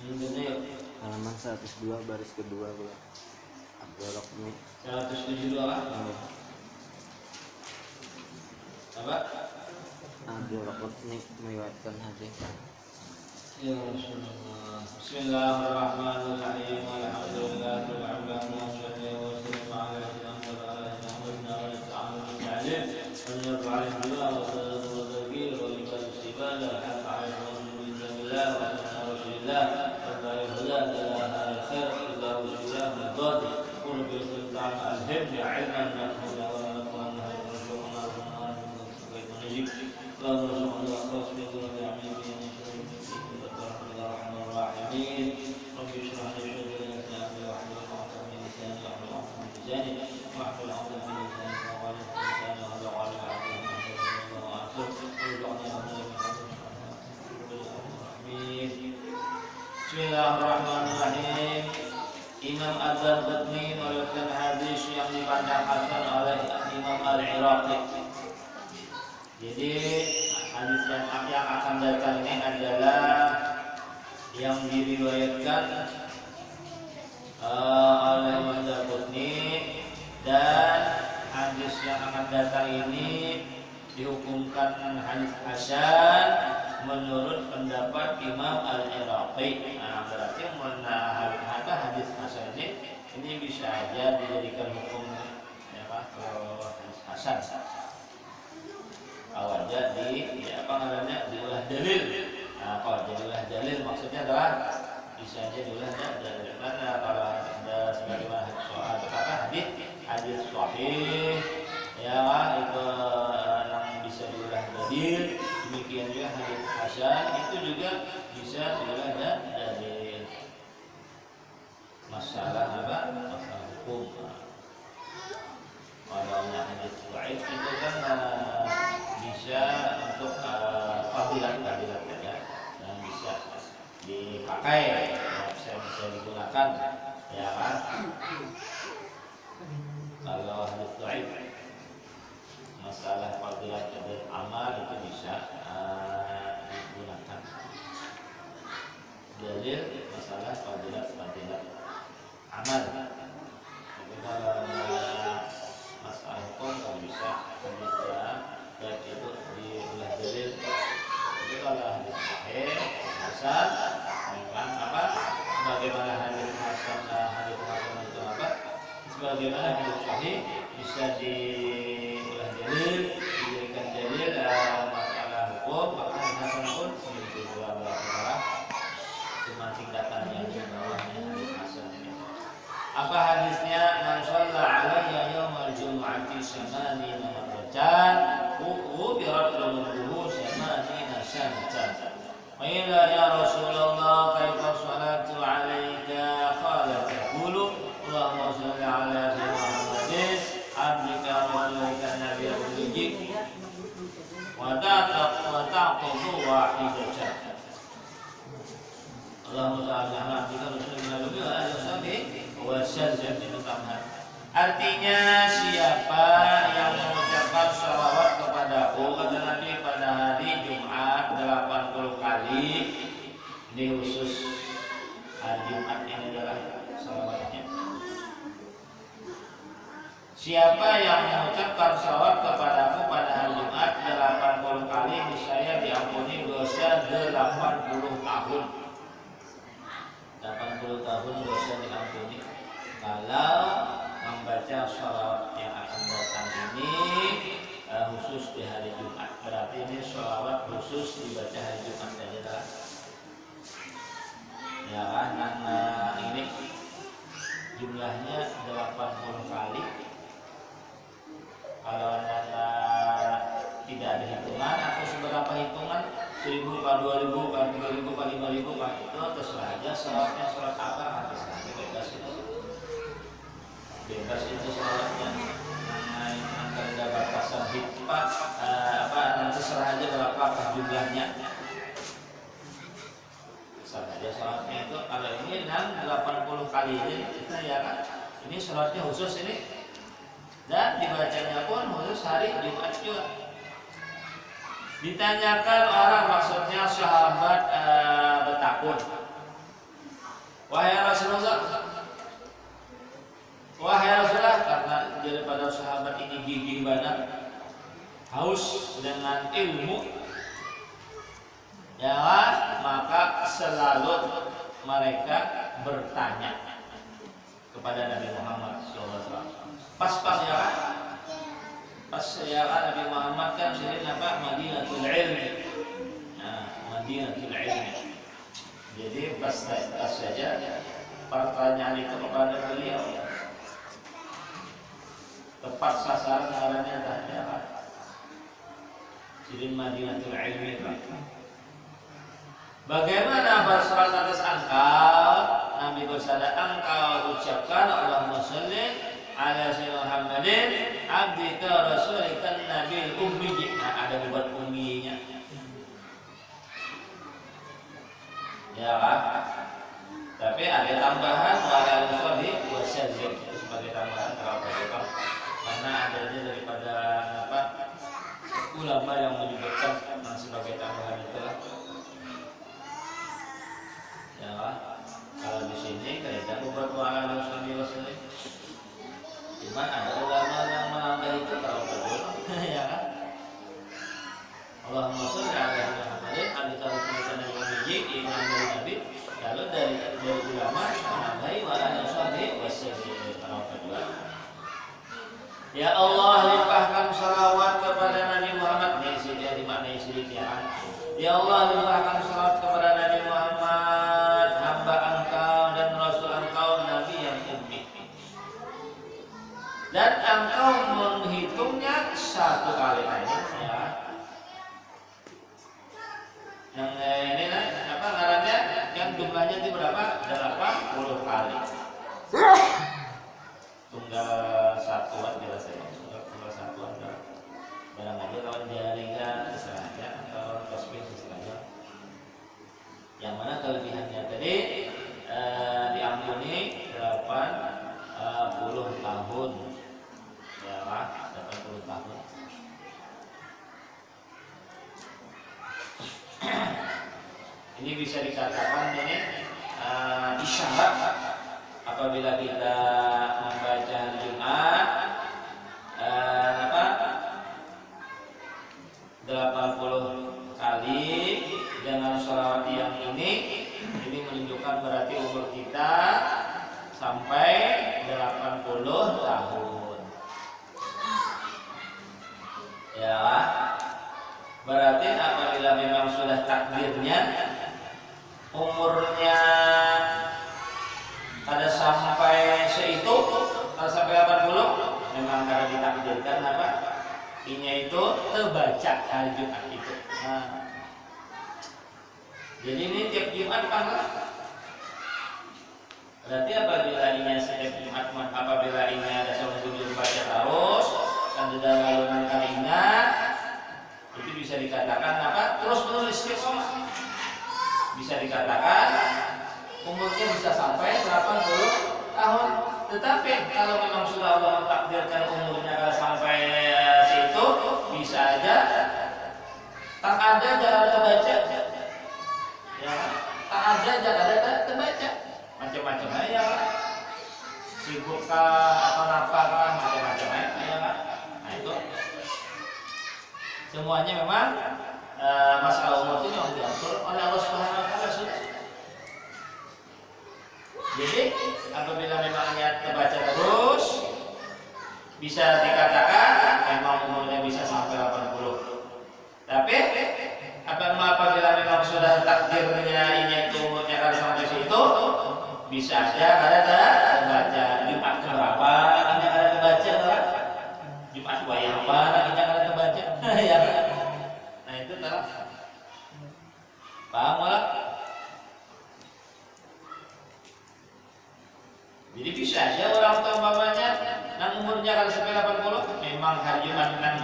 Halaman 102 baris kedua gua. Abdul Rokmi 172 lah. Apa? Abdul Rokmi meriwayatkan hadis. Ya Rasulullah. Bismillahirrahmanirrahim. Alhamdulillahirabbil alamin. Wassalatu wassalamu ala Bismillahirrahmanirrahim. Imam Ad-Darqutni meriwayatkan hadis yang dipandang hasan oleh Imam Al-Iraqi. Jadi hadis yang akan datang ini adalah yang diriwayatkan oleh Imam Ad-Darqutni, dan hadis yang akan datang ini dihukumkan hadis hasan menurut pendapat Imam Al-Iraqi. Nah, berarti menahar hadis hasan ini bisa aja dijadikan hukum ya Pak, kalau hadis hasan. Kalau aja diulah dalil. Nah, kalau diulah dalil maksudnya adalah bisa aja diulah dalil. Karena kalau ada sebagaimana soal hadis sahih ya itu yang bisa diulah dalil. Demikian juga hadis hasan itu juga bisa diulah dalil. Masalah apa? Masalah hukum. Kalau hadis dhaif itu kan bisa untuk fadilat ya, dan bisa dipakai, bisa digunakan ya kan. Kalau hadis dhaif masalah fadilat dan amal itu bisa digunakan dalil masalah fadilat amal. Tapi kalau masalah hukum kalau bisa baik itu diulah dalil. Jadi kalau hadis sahih hasan memang apa? Bagaimana hadis hasan itu apa? Sebagaimana hadis sahih bisa diulah dalil, dijadikan dalil masalah hukum, maka hasan pun begitu juga masalah cuma tingkatannya di bawahnya hadis hasan ini. Apa hadisnya? Man shalla alayya yaumal jumu'ati samanina marratan ghufirat lahu samanina sanatan. Qila ya Rasulullah kaifa salatu alayka? Qala taqulu Allahumma shalli ala sayyidina Muhammadin abdika wa rasulika nabiyyi rusulik wa ta'qudu wahidatan. Allahumma shalli ala abdika rasulika nabiyyi wa rasulika itu tamam. Artinya siapa yang mengucapkan shalawat kepadaku kata Nabi pada hari Jumat 80 kali. Ini khusus hari Jumat ini adalah shalawatnya. Siapa yang mengucapkan shalawat kepadaku pada hari Jumat 80 kali, niscaya diampuni dosa 80 tahun. 80 tahun dosa diampuni kalau membaca sholawat yang akan datang ini khusus di hari Jumat. Berarti ini sholawat khusus dibaca hari Jumat saja ya kan. Nah, ini jumlahnya 80 kali. Kalau anda tidak ada hitungan atau seberapa hitungan 1000 kali 2000 kali 3000 kali 5000 kali itu terserah aja sholawatnya sholat apa hadis nanti bebas itu sholawatnya. Nah, akan ada batasan hikmah nanti serah aja berapa jumlahnya. Serah aja sholatnya itu. Kalau ini 80 kali ini kita ya kan. Ini sholatnya khusus ini. Dan dibacanya pun khusus hari Jumat juga. Ditanyakan orang, maksudnya sahabat bertakun. Wahai Rasulullah, wahai Rasulullah, karena daripada sahabat ini gigih banget, haus dengan ilmu, ya, maka selalu mereka bertanya kepada Nabi Muhammad SAW. Pas ya kan? Pas ya kan Nabi Muhammad kan sini apa? Madinatul Ilmi. Nah, Madinatul Ilmi. Jadi pas saja pertanyaan itu kepada beliau tepat sasaran arahnya tanya kan? Sini Madinatul Ilmi. Bagaimana bersolat atas engkau? Nabi bersabda, engkau ucapkan Allahumma sholli ala sayyidina Muhammadin abdika rasulika nabil ummi. Nah, ada buat umminya. Ya kan? Tapi ada tambahan wa ala sholli wa sallim itu sebagai tambahan kalau begitu. Karena adanya daripada apa? Ulama yang menyebutkan sebagai tambahan itu. Ya, kalau di sini kaidah buat wa'ala sholli wa sallim. Cuman ada ulama yang menambah itu kalau betul, ya kan? Allahumma sholli ala Muhammadin abdika rasulika nabil ummi, iman dari Nabi. Lalu dari ulama menambahi wa'ala sholli wa sallim kalau betul. Ya Allah, limpahkan salawat kepada Nabi Muhammad. Ini sini dimaknai sedikit ya. Ya Allah, limpahkan salawat kepada Nabi Muhammad, hamba engkau dan rasul engkau, Nabi yang ummi. Dan engkau menghitungnya satu kali aja ya. Yang ini apa ngarannya? Yang jumlahnya itu berapa? 80 kali. Tunggal satuan biasanya. Tunggal satuan barang aja lawan jaringan istilahnya atau tasbih istilahnya. Yang mana kelebihannya tadi diampuni 80 tahun. Ya, 80 tahun. Ini bisa dikatakan ini isyarat apabila kita membaca Jumat 80 kali dengan sholawat yang ini menunjukkan berarti umur kita sampai 80 tahun. Ya, berarti apabila memang sudah takdirnya umurnya ada sampai seitu, kalau sampai 80 memang karena ditakdirkan apa? Inya itu terbaca hari Jumat itu. Nah, jadi ini tiap Jumat panglah. Berarti apabila inya setiap Jumat, apabila inya ada sama tujuh baca terus, dan sudah lalunan kalinya, itu bisa dikatakan apa? Terus istiqomah. Bisa dikatakan umurnya bisa sampai 80 tahun. Tetapi kalau memang sudah Allah mentakdirkan umurnya sampai situ, bisa aja tak ada jangan terbaca. Ya, tak ada jangan ada terbaca. Macam-macam aja. Sibukkah atau napakah macam-macam aja. Nah itu semuanya memang masalah umur itu yang diatur oleh Allah Subhanahu wa taala sudah. Jadi apabila memang niat terbaca terus, bisa dikatakan memang umurnya bisa sampai 80. Tapi apabila memang sudah takdirnya ini itu umurnya kalau sampai situ, bisa aja ada terbaca Jumat keberapa hanya ada terbaca lah. Jumat wayang apa hanya ada terbaca. Ya. Nah itu telah paham lah. Jadi bisa aja orang tua bapaknya yang umurnya kalau sampai 80 memang hari Jumat dan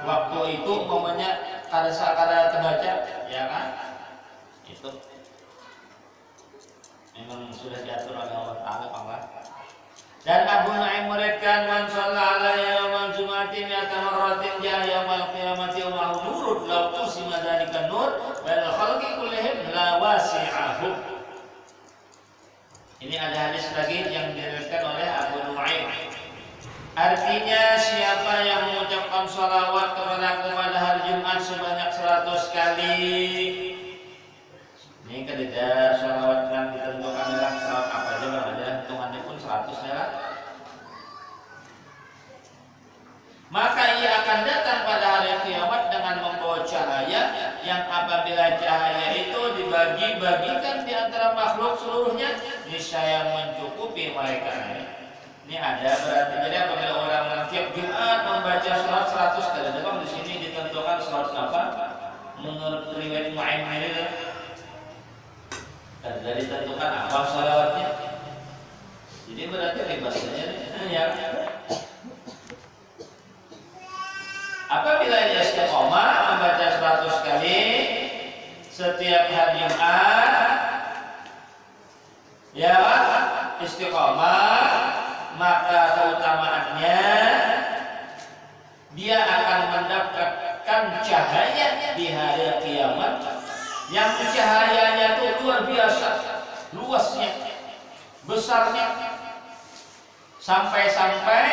waktu itu momennya kada terbaca, ya kan? Itu memang sudah diatur oleh Allah Taala panglah. Dan Abu Nu'aim meriwayatkan man shalla alaihi yaumal jumu'ati mi'ata marratin ja yaumal qiyamati wa nurun law qusima dzalika nur wal khalqi kullihim la wasi'ahu. Ini ada hadis lagi yang diriwayatkan oleh Abu Nuaim. Artinya siapa yang mengucapkan sholawat kepada aku pada hari Jumat sebanyak 100 kali. Ini ketika sholawat yang ditentukan adalah sholawat apa aja, ada hitungannya pun 100 ya. Maka ia akan datang pada hari kiamat dengan membawa cahaya yang apabila cahaya itu dibagi-bagikan di antara makhluk seluruhnya, niscaya mencukupi mereka. Ini ada berarti jadi apabila orang tiap Jumat membaca surat 100 kali, memang di sini ditentukan surat apa? Menurut riwayat Mu'aim ini dan ditentukan apa salawatnya. Jadi berarti bebasnya ya. Apabila dia istiqomah membaca 100 kali setiap hari Jumat, ya istiqomah, maka keutamaannya dia akan mendapatkan cahaya di hari kiamat yang cahayanya itu luar biasa, luasnya, besarnya, sampai-sampai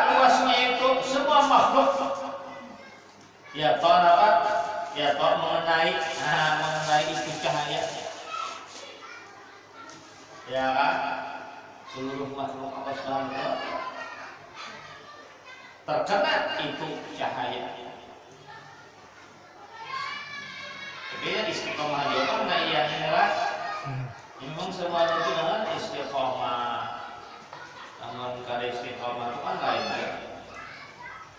luasnya itu semua makhluk ya mengenai itu cahaya ya kan, seluruh makhluk Allah SWT terkena itu cahaya. Tapi ya istiqomah juga karena iya inilah memang semua itu dengan istiqomah. Namun karya istiqomah itu kan lain ya.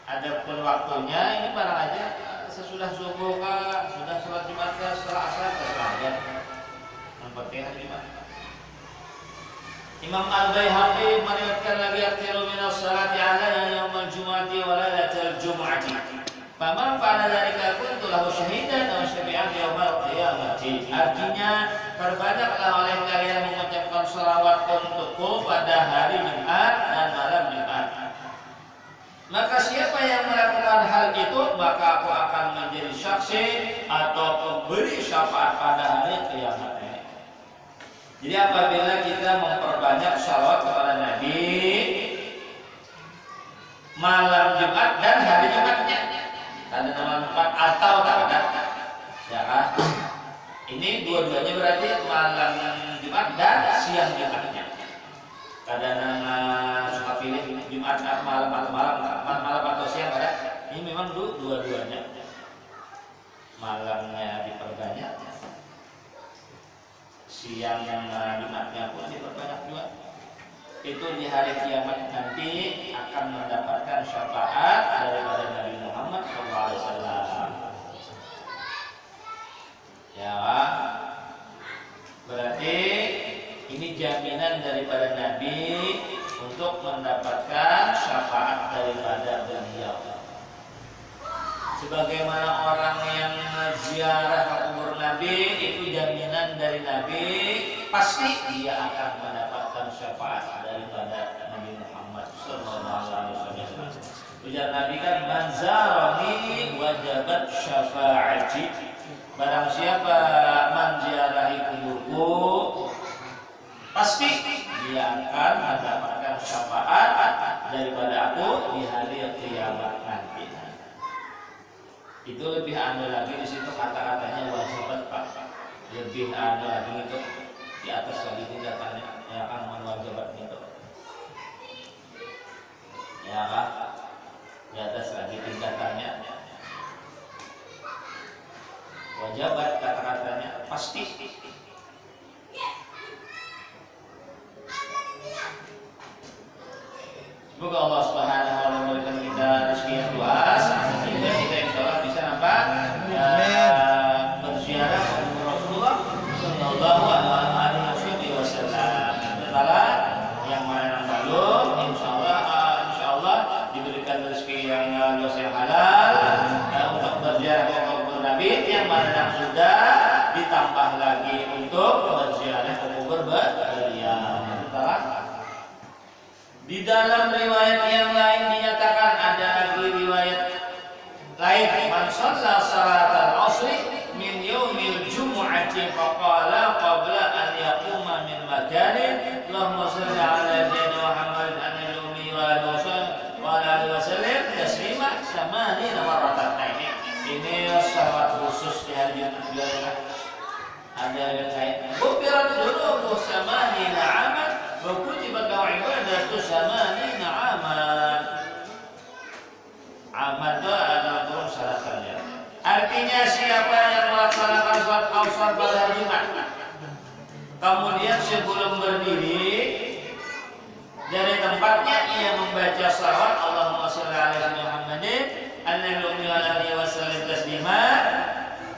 Adapun waktunya ini barang aja sesudah subuh kah, sudah sholat Jumat kah, setelah asar terserah aja. Yang penting hari Jumat. Imam Al-Baihaqi meriwayatkan lagi akhiru minas salati ala yaumil jumu'ati wa lailatul jumu'ati. Faman fa'ala dzalika kuntu lahu syahidan aw syafi'an yaumil qiyamati. Artinya perbanyaklah oleh kalian mengucapkan shalawat untukku pada hari Jumat dan malam Jumat. Maka siapa yang melakukan hal itu, maka aku akan menjadi saksi atau pemberi syafaat pada hari kiamat. Jadi apabila kita memperbanyak shalawat kepada Nabi malam Jumat dan hari Jumatnya, ada nama Jumat atau tak ada, ya kan? Ini dua-duanya berarti malam Jumat dan siang Jumatnya. Ada nama suka pilih Jumat malam atau siang ada. Ini memang dua-duanya. Malamnya diperbanyak, siang yang Jumatnya pun diperbanyak juga. Itu di hari kiamat nanti akan mendapatkan syafaat daripada Nabi Muhammad SAW. Ya, berarti ini jaminan daripada Nabi untuk mendapatkan syafaat daripada beliau. Sebagaimana orang yang ziarah ke kubur Nabi, itu jaminan dari Nabi, pasti dia akan mendapatkan syafaat daripada Nabi Muhammad SAW. Ujar Nabi kan, man zarani wajabat syafaati. Barang siapa menziarahi kuburku, pasti dia akan mendapatkan syafaat daripada aku di hari kiamat nanti. Itu lebih anu lagi di situ kata-katanya wajibat Pak. Lebih anu lagi itu di atas lagi tindakannya yang akan wajibat itu. Ya kan? Di atas lagi tindakannya. Wajibat kata-katanya pasti. Semoga Allah Subhanahu wa taala memberikan kita rezeki yang luas sehingga kita insyaallah bisa berziarah ke Rasulullah sallallahu alaihi wasallam. Setelah yang mana belum insyaallah diberikan rezeki yang luas yang halal untuk berziarah ke kubur Nabi, yang mana sudah ditambah lagi untuk berziarah ke kubur beliau. Di dalam riwayat yang lain dinyatakan ada lagi riwayat lain, man shalla salatal asri min yaumil jumu'ati faqala biar ada yang kaitnya. Bukirat dulu samanina aman, wa kutibat lahu ibadatu samanina aman. Aman itu adalah kurung syarat kerja. Artinya siapa yang melaksanakan sholat Asar pada hari Jumat, kemudian sebelum berdiri dari tempatnya ia membaca salawat Allahumma shalli ala Muhammadin an-nabi wa alihi wasallam taslima,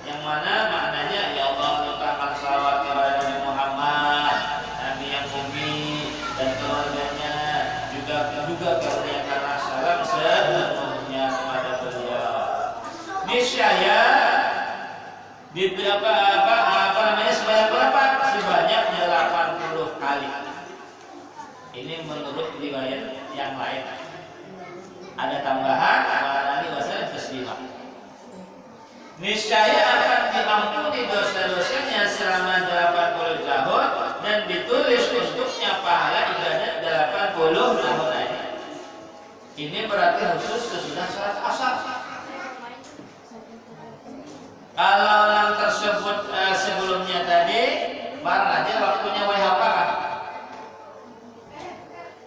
yang mana maknanya ya Allah limpahkan salawat kepada Nabi Muhammad, Nabi yang bumi dan keluarganya, juga karena salam sepenuhnya kepada beliau. Niscaya di apa namanya sebanyak berapa? Sebanyak 80 kali. Ini menurut riwayat yang lain. Ada tambahan Nabi wasallam taslima. Niscaya akan diampuni dosa-dosanya selama 80 tahun dan ditulis untuknya pahala ibadat 80 tahun lagi. Ini berarti khusus sesudah sholat Asar. Kalau yang tersebut sebelumnya tadi barang aja waktunya WHP kan.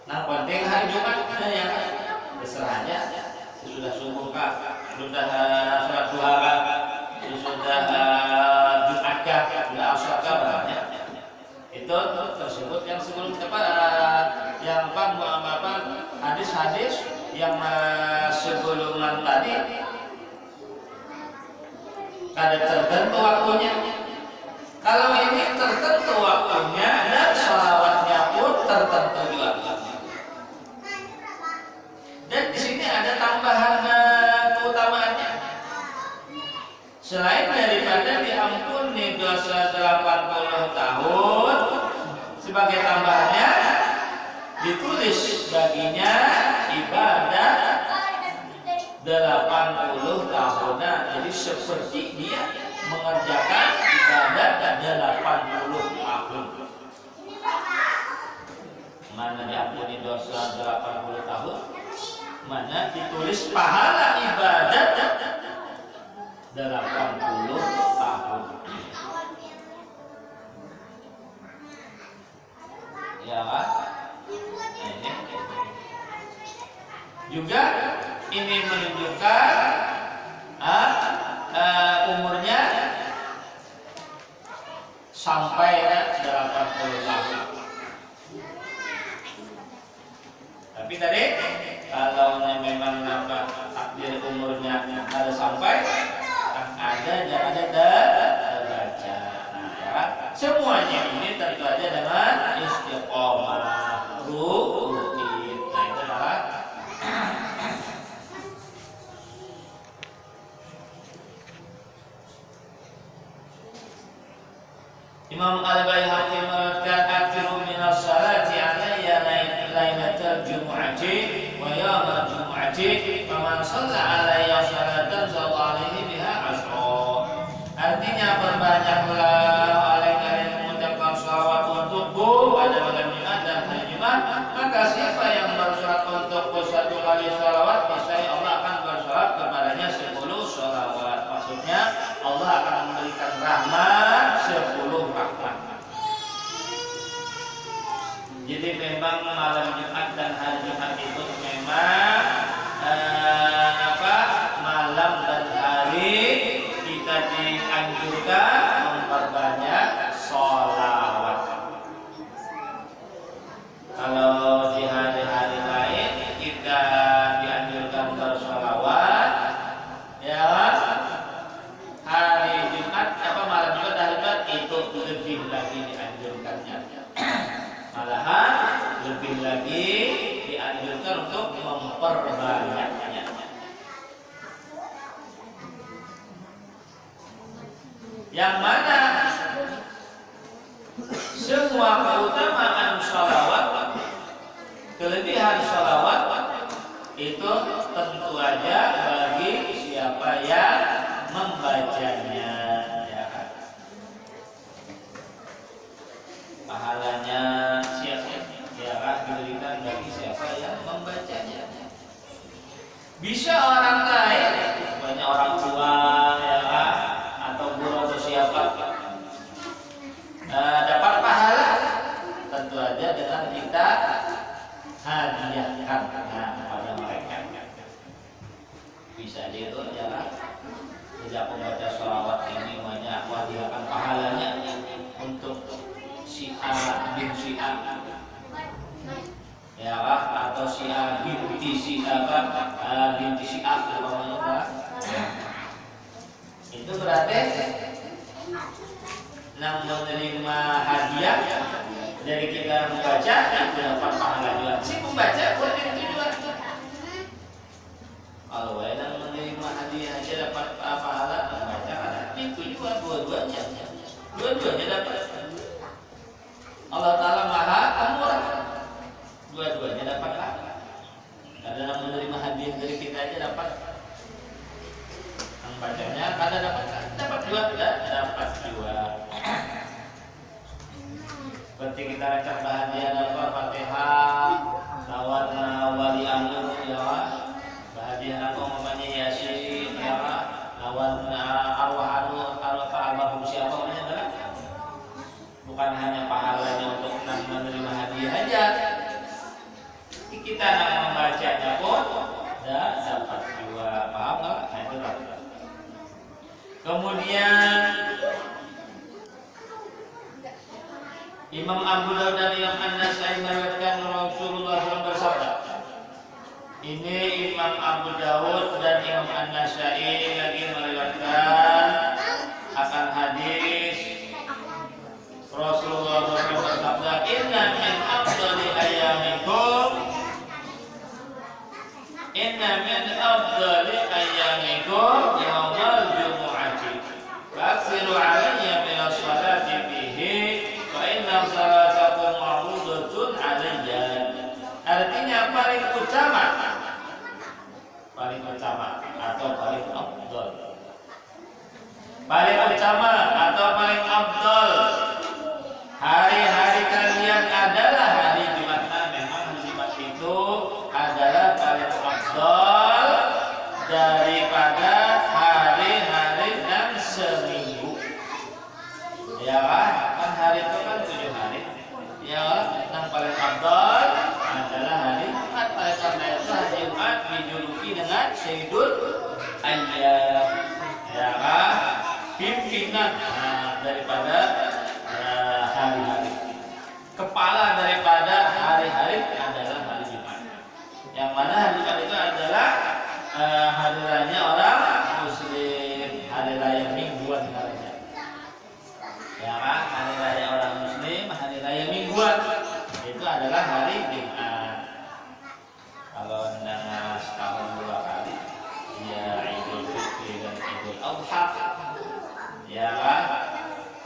Nah penting hari Jumat ya kan, terserah aja. Sesudah subuh kah, sudah sholat duha kah, sudah Jumat kah, sudah Asar kah banyak. Itu tersebut yang sebelum yang hadis-hadis yang sebelum tadi ada tertentu waktunya. Kalau ini tertentu waktunya dan sholawatnya pun tertentu juga. Dan di sini ada tambahan keutamaannya. Selain daripada diampuni dosa 80 tahun, sebagai tambahannya ditulis baginya ibadah 80 tahunan. Jadi seperti dia mengerjakan ibadah 80 tahun. Mana diampuni dosa 80 tahun, mana ditulis pahala ibadat 80 tahun. Ya kan? Ini juga ini menunjukkan umurnya sampai 80 tahun. Tapi tadi kalau memang takdir umurnya ada sampai, ada derajat. Nah, semuanya ini tentu aja dengan istiqomah rutin. Nah itu adalah Imam Al-Baihaqi mengatakan akhiru minas salati alayya lailatul jumu'ati wa yawmal jumu'ati faman shalla alayya salatan sallallahu alaihi biha asyra. Artinya berbanyaklah oleh kalian mengucapkan salawat untukku pada malam Jumat dan hari Jumat, maka siapa yang bersolat untukku 1 kali salawat, niscaya Allah akan bersolat kepadanya 10 salawat. Maksudnya Allah akan memberikan rahmat 10 rahmat. Jadi memang malam Jumat dan hari Jumat itu memang malam dan hari kita dianjurkan memperbanyak sholawat. Kalau di hari-hari lain kita dianjurkan bersholawat, ya hari Jumat malam Jumat dan hari Jumat itu lebih lagi dianjurkannya. Malahan lebih lagi dianjurkan untuk memperbanyaknya. Yang mana semua keutamaan sholawat, kelebihan sholawat itu tentu aja bagi siapa yang membacanya, ya kan? Pahalanya siapa ya kan diberikan bagi siapa yang membacanya. Bisa orang lain, banyak orang tua ya kan, atau guru dapat dapat pahala? Tentu aja dengan kita hadiahkan kepada mereka. Bisa aja itu adalah tidak membaca sholawat ini banyak aku hadiahkan pahalanya untuk si A bin si A, ya atau si A binti si A binti si A namanya. Itu berarti menerima hadiah dari kita membaca itu dapat pahala juga. Si membaca boleh tujuan. Kalau yang menerima hadiah aja dapat pahala, membaca itu juga dua-duanya dapat. Allah Ta'ala Maha Pemurah, dua-duanya dapat pahala. Karena menerima hadiah dari kita aja dapat. Membacanya karena dapat dua, dapat dua. Seperti kita baca bahagia dapat Fatihah, lawan wali amr ya, bahagia aku namanya Yasin ya, lawan arwah almarhum siapa namanya adalah bukan hanya pahalanya untuk menerima hadiah aja, kita membacanya pun dapat dua, paham nggak? Nah itu dapat. Kemudian Imam Abu Dawud dan Imam An-Nasai meriwayatkan Rasulullah SAW bersabda. Ini Imam Abu Dawud dan Imam An-Nasai lagi meriwayatkan akan hadis Rasulullah SAW bersabda, Inna min afdali ayyamikum yaumal jumu'ati faksiru alayya minas salati fihi wa inna salatakum ma'rudatun alayya. Artinya paling utama atau paling afdal, paling utama atau paling afdal hari-hari kalian adalah hari Jumat. Memang Jumat itu adalah paling afdal daripada hari-hari dan seminggu. Ya kan hari itu kan 7 hari. Ya yang paling afdal adalah hari Jumat. Oleh karena itu hari Jumat dijuluki dengan Sayyidul Ayyam. Ya kan pimpinan daripada hari-hari. Kepala daripada hari-hari adalah hari Jumat. Yang mana hari Jumat itu adalah hari raya orang Muslim, hari raya mingguan namanya. Ya kan, hari raya orang Muslim, hari raya mingguan itu adalah hari Jumat. Kalau anda setahun 2 kali, ya Idul Fitri dan Idul Adha, ya kan.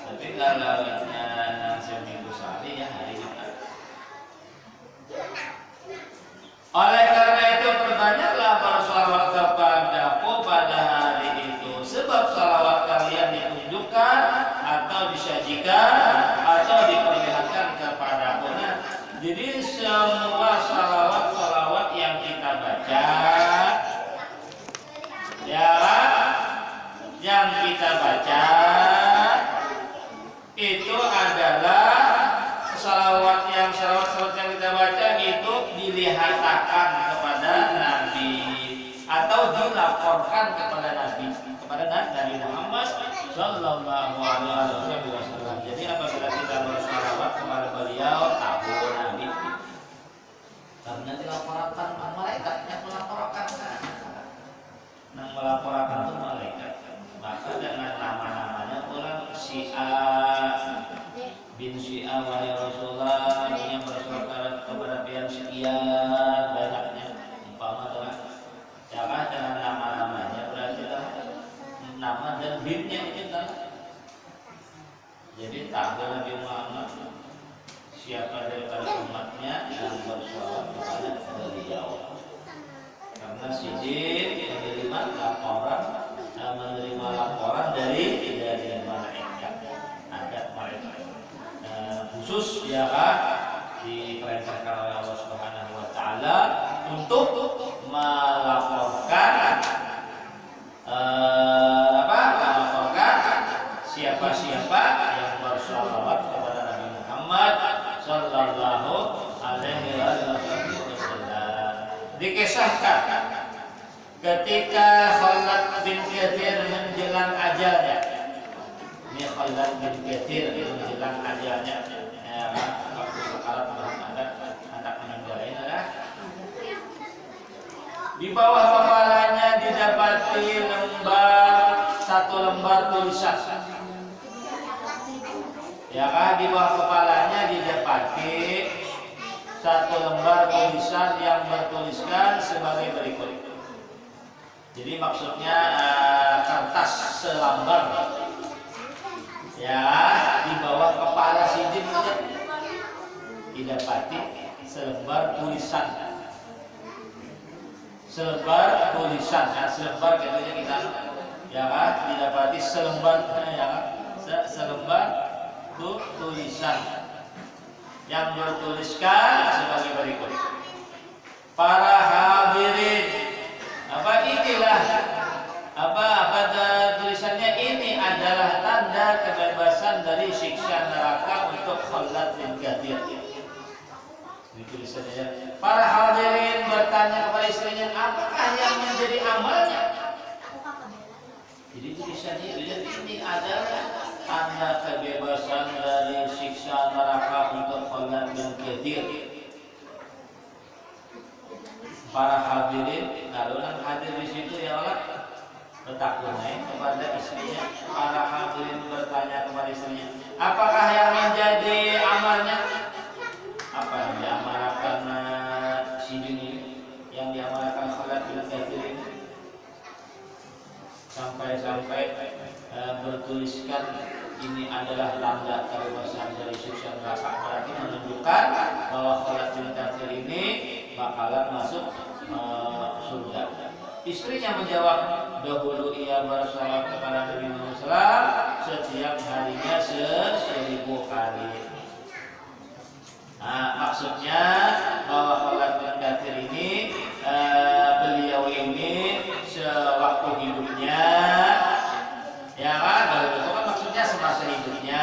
Tapi kalau seminggu sekali ya hari Jumat. Oleh karena itu perbanyaklah bersolawat kepadaku pada hari itu, sebab solawat kalian ditunjukkan atau disajikan atau diperlihatkan kepadaku. Nah, jadi semua solawat yang kita baca, ya, yang kita baca itu adalah salawat yang kita baca itu dilihatkan kepada Nabi atau dilaporkan kepada Nabi Muhammad Sallallahu Alaihi Wasallam. Jadi apabila kita bersalawat kepada beliau, tahu Nabi karena dilaporkan malaikat yang melaporkan, itu malaikat. Maka dengan nama-namanya orang si A bin si A wahai Rasulullah yang bersolat kepada pihak sekian banyaknya umpama adalah cara dengan nama-namanya berarti nama dan binnya itu kan. Jadi tahu Nabi Muhammad siapa daripada umatnya yang bersolat kepada beliau, karena si jin menerima laporan dari malaikat. Ada malaikat khusus ya diperintahkan oleh Allah Subhanahu wa taala untuk melaporkan siapa-siapa yang bersalawat kepada Nabi Muhammad sallallahu alaihi wasallam. Dikisahkan ketika Khalid bin Katsir menjelang ajalnya. Ini Khalid bin Katsir menjelang ajalnya. Ya, waktu sekarat ada anak meninggal ini adalah di bawah kepalanya didapati satu lembar tulisan. Ya kan, di bawah kepalanya didapati satu lembar tulisan yang bertuliskan sebagai berikut. Jadi maksudnya kertas selembar. Ya, di bawah kepala si jin didapati selembar tulisan. Selembar tulisan, selembar katanya kita, ya kan, didapati selembar, ya kan, selembar tulisan yang bertuliskan sebagai berikut. Para hadirin, tulisannya ini adalah tanda kebebasan dari siksa neraka untuk Khalid bin Katsir. Ini tulisannya. Para hadirin bertanya kepada istrinya, apakah yang menjadi amalnya? Jadi tulisannya ini adalah tanda kebebasan dari siksa neraka untuk Khalid bin Katsir. Para hadirin, kalau yang hadir di situ ya Allah, bertakwa kepada istrinya. Para hadirin bertanya kepada istrinya, apakah yang menjadi amalnya? Apa yang diamalkan si ini, yang diamalkan Khalid bin Katsir ini? Sampai bertuliskan ini adalah tanda kebebasan dari siksa neraka. Berarti menunjukkan bahwa Khalid bin Katsir ini bakalan masuk surga. Istrinya menjawab, dahulu ia bersalawat kepada Nabi Muhammad SAW setiap harinya 1000 kali. Nah, maksudnya bahwa Khalid bin Katsir ini beliau ini sewaktu hidupnya, ya kan, itu kan maksudnya semasa hidupnya,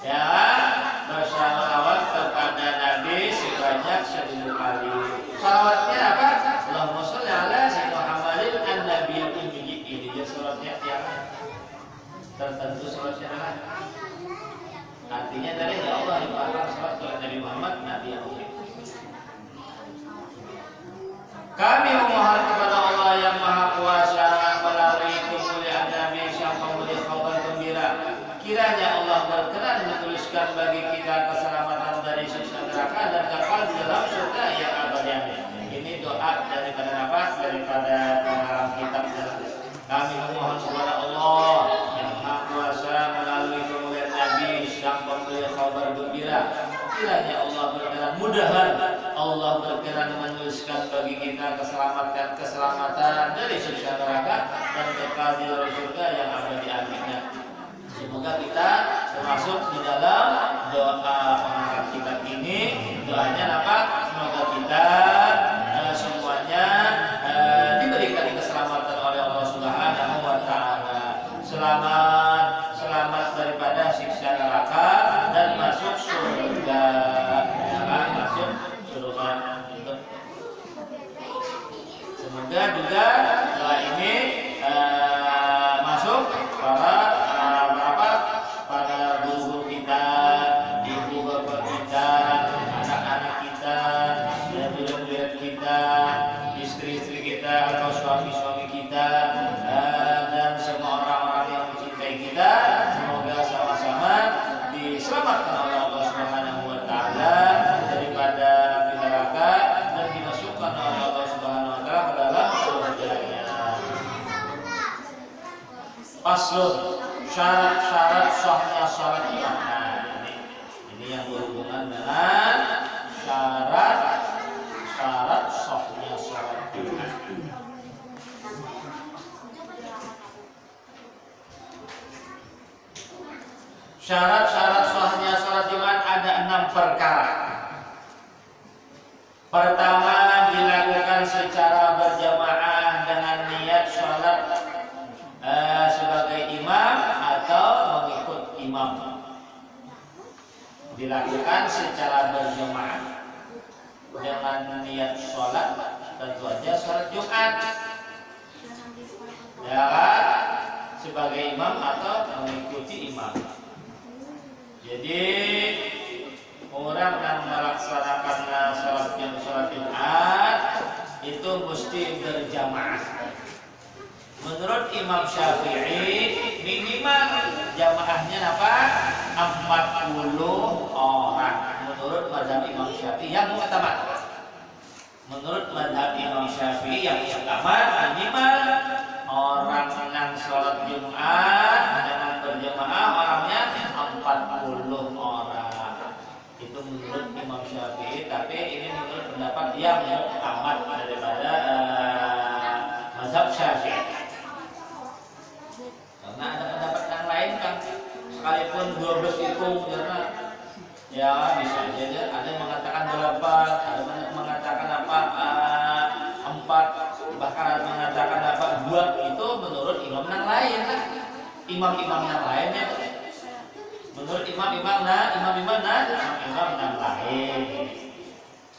ya kan, bersalawat kepada Nabi sebanyak 1000 kali. Salawatnya apa? Allahumma sholli ala sayyidina Muhammadin an-nabiyil ummi. Ini dia salatnya yang tertentu salatnya adalah. Artinya dari ya Allah limpahkan salat kepada Nabi Muhammad Nabi yang ummi. Kami memohon kepada Allah yang Maha Kuasa melalui kemuliaan Nabi yang memberi kabar gembira. Kiranya Allah berkenan menuliskan bagi kita keselamatan dari siksa neraka dan kekal di dalam surga yang abadi. Ini doa daripada nafas daripada pengarang kitab. Kami memohon kepada Allah yang Maha Kuasa melalui kemuliaan Nabi yang memberi kabar gembira. Kiranya Allah berkenan, mudahan Allah berkenan menuliskan bagi kita keselamatan dari siksa neraka dan kekal di dalam surga yang abadi. Amin. Semoga kita termasuk di dalam doa pengarang kitab ini. Doanya apa? Semoga kita semuanya diberikan keselamatan oleh Allah Subhanahu wa Ta'ala. Selamat daripada siksa neraka dan masuk surga. Masuk surga. Semoga juga doa ini masuk para guru kita, ibu bapak kita, anak-anak kita, murid-murid kita, istri-istri kita atau suami-suami kita, dan semua orang-orang yang mencintai kita. Semoga sama-sama diselamatkan oleh Allah Subhanahu wa Ta'ala daripada api neraka dan dimasukkan oleh Allah Subhanahu wa Ta'ala ke dalam surga-Nya. Paslon syarat-syarat sahnya salat imam. Nah, ini yang berhubungan dengan syarat sahnya salat imam. Syarat-syarat sahnya salat imam ada 6 perkara. Pertama, dilakukan secara berjamaah dengan niat salat sebagai imam dilakukan secara berjamaah dengan niat sholat, tentu aja sholat Jumat ya kan? Sebagai imam atau mengikuti imam. Jadi orang yang melaksanakan sholat Jumat itu mesti berjamaah. Menurut Imam Syafi'i minimal jamaahnya apa? 40 orang. Menurut mazhab Imam Syafi'i yang muktamad. Menurut mazhab Imam Syafi'i yang muktamad minimal orang yang sholat Jumat dengan berjamaah orangnya 40 orang. Itu menurut Imam Syafi'i, tapi ini menurut pendapat yang muktamad daripada mazhab Syafi'i. Karena ada pendapat yang lain kan, sekalipun 12 itu karena ya bisa aja ada yang mengatakan 8, ada yang mengatakan apa 4, bahkan ada yang mengatakan apa 2. Itu menurut imam yang lain kan, imam-imam yang lain ya. Menurut imam-imam yang lain.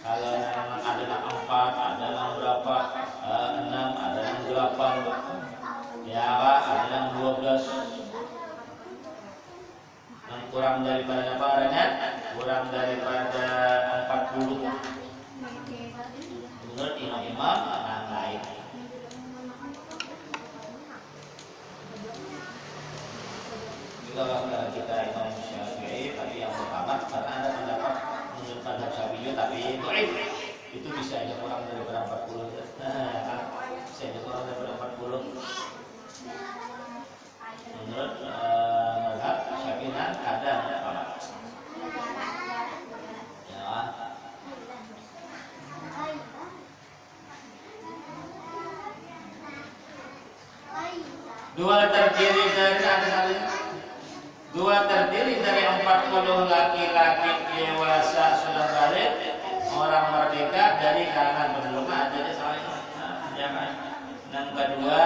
Kalau ada yang 4, ada yang berapa 6, ada yang 8. Ya Pak, ada yang 12. Yang kurang daripada apa adanya? Kurang daripada 40. Menurut imam-imam yang lain. Itulah kita Imam Syafi'i, tapi yang pertama karena ada pendapat menurut mazhab Syafi'i tapi dhaif. Itu bisa aja kurang daripada 40. Nah, bisa aja kurang daripada 40. Menurut mazhab Syafi'i ada apa? Ya. Dua terdiri dari 40 laki-laki dewasa sudah balik, orang merdeka dari kalangan penduduk. Jadi saling ya kan. Yang kedua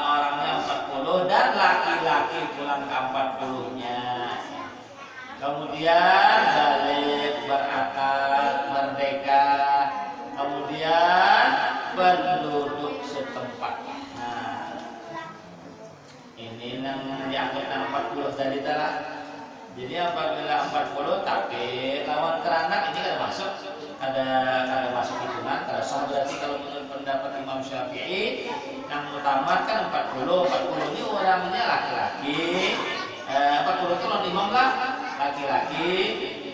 orangnya 40 dan laki-laki pulang ke 40-nya. Kemudian balik, berakal, merdeka. Kemudian penduduk setempat. Nah, ini yang dianggap 40 tadi telah. Jadi apabila 40 tapi lawan keranak ini kada masuk, ada masuk hitungan. Kalau berarti kalau menurut pendapat Imam Syafi'i yang utama kan 40 ini orangnya laki-laki. 40 itu non imam lah, laki-laki.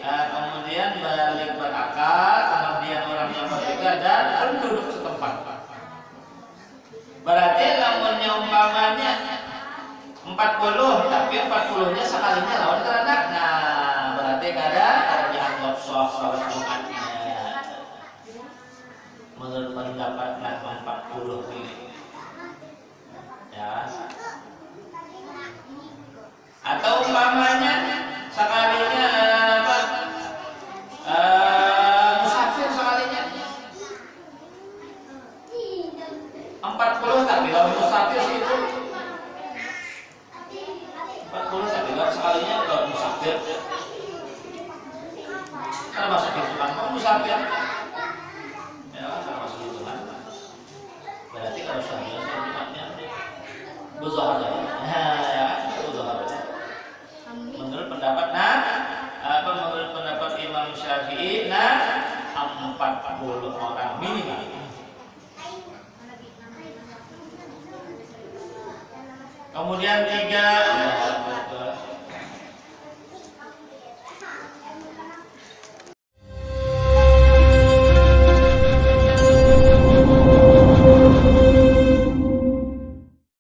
Kemudian balik berakal, kemudian orang yang merdeka dan penduduk setempat. Berarti lawannya umpamanya 40, tapi 40-nya sekalinya lawan keranak. Nah, berarti kada dianggap sah salat Jumatnya. Menurut pendapat 40 ini. Ya. Atau umpamanya sekalinya musafir sekalinya 40 tapi kalau musafir itu 40 tapi kalau sekalinya kalau musafir kan masuk hitungan kamu musafir ya kan masuk hitungan. Berarti kalau sahnya Jumatnya bezohar ya bezohar ya. Menurut pendapat menurut pendapat Imam Syafi'i 40 orang minimal. Kemudian 3